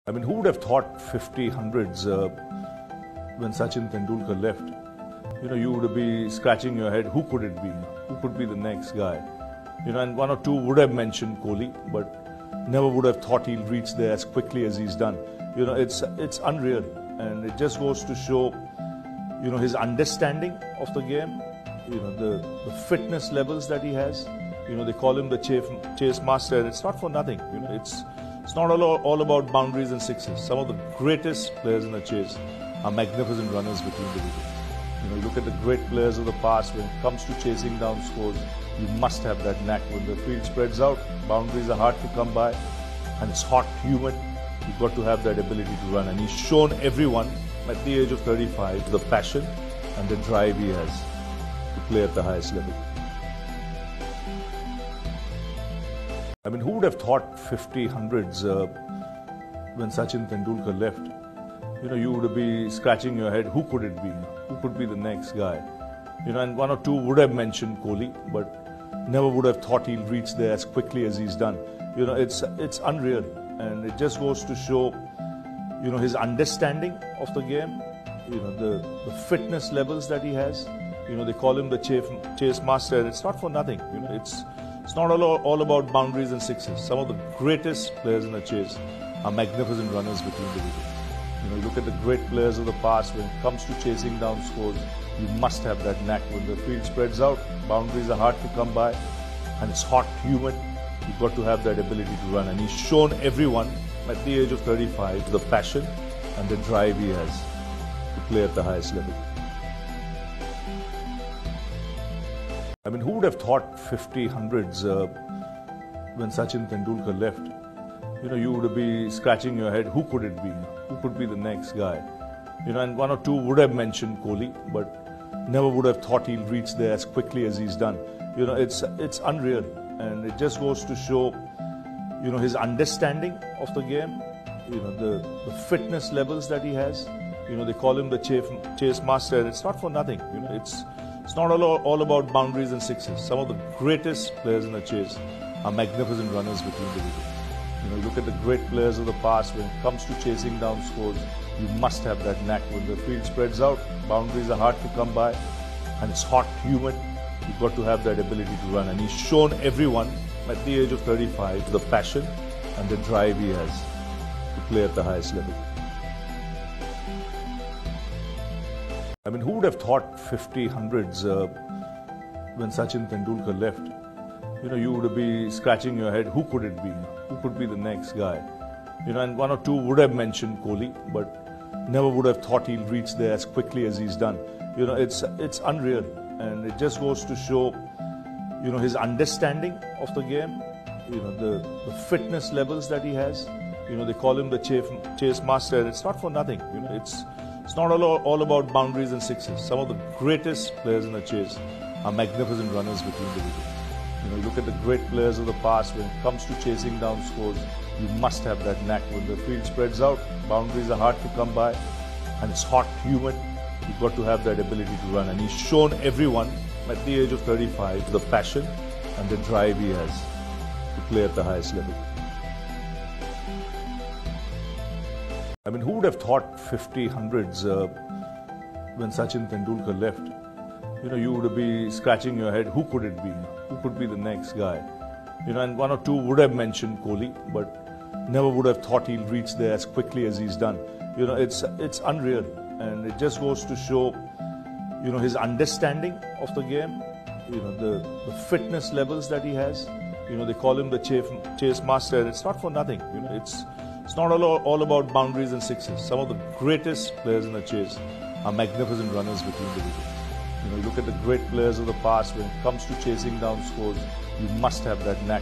I mean, who would have thought 50, hundreds when Sachin Tendulkar left? You know, you would be scratching your head, who could it be? Who could be the next guy? You know, and one or two would have mentioned Kohli, but never would have thought he'll reach there as quickly as he's done. You know, it's unreal. And it just goes to show, you know, his understanding of the game, you know, the fitness levels that he has. You know, they call him the chase master. It's not for nothing. You know, it's not all about boundaries and sixes. Some of the greatest players in the chase are magnificent runners between the wickets. You know, you look at the great players of the past. When it comes to chasing down scores, you must have that knack. When the field spreads out, boundaries are hard to come by, and it's hot, humid. You've got to have that ability to run, and he's shown everyone at the age of 35 the passion and the drive he has to play at the highest level. I mean, who would have thought 50, hundreds when Sachin Tendulkar left? You know, you would be scratching your head, who could it be? Who could be the next guy? You know, and one or two would have mentioned Kohli, but never would have thought he'll reach there as quickly as he's done. You know, it's unreal. And it just goes to show, you know, his understanding of the game, you know, the fitness levels that he has. You know, they call him the chase master. It's not for nothing. You know, it's not all about boundaries and sixes. Some of the greatest players in the chase are magnificent runners between the wickets. You know, you look at the great players of the past. When it comes to chasing down scores, you must have that knack. When the field spreads out, boundaries are hard to come by, and it's hot, humid. You've got to have that ability to run, and he's shown everyone at the age of 35 the passion and the drive he has to play at the highest level. I mean, who would have thought 50, hundreds when Sachin Tendulkar left? You know, you would be scratching your head, who could it be? Who could be the next guy? You know, and one or two would have mentioned Kohli, but never would have thought he'll reach there as quickly as he's done. You know, it's unreal. And it just goes to show, you know, his understanding of the game, you know, the fitness levels that he has. You know, they call him the chase master. It's not for nothing. You know, it's not all about boundaries and sixes. Some of the greatest players in the chase are magnificent runners between the wickets. You know, you look at the great players of the past. When it comes to chasing down scores, you must have that knack. When the field spreads out, boundaries are hard to come by, and it's hot, humid. You've got to have that ability to run, and he's shown everyone at the age of 35 the passion and the drive he has to play at the highest level. I mean, who would have thought 50, hundreds when Sachin Tendulkar left? You know, you would be scratching your head, who could it be? Who could be the next guy? You know, and one or two would have mentioned Kohli, but never would have thought he'll reach there as quickly as he's done. You know, it's unreal. And it just goes to show, you know, his understanding of the game, you know, the fitness levels that he has. You know, they call him the chase master. It's not for nothing. You know, it's not all about boundaries and sixes. Some of the greatest players in the chase are magnificent runners between the wickets. You know, you look at the great players of the past. When it comes to chasing down scores, you must have that knack. When the field spreads out, boundaries are hard to come by, and it's hot, humid. You've got to have that ability to run, and he's shown everyone at the age of 35 the passion and the drive he has to play at the highest level. I mean, who would have thought 50, hundreds when Sachin Tendulkar left? You know, you would be scratching your head, who could it be? Who could be the next guy? You know, and one or two would have mentioned Kohli, but never would have thought he'll reach there as quickly as he's done. You know, it's unreal. And it just goes to show, you know, his understanding of the game, you know, the fitness levels that he has. You know, they call him the chase master. It's not for nothing. You know, it's not all about boundaries and sixes. Some of the greatest players in the chase are magnificent runners between the wickets. You know, you look at the great players of the past. When it comes to chasing down scores, you must have that knack.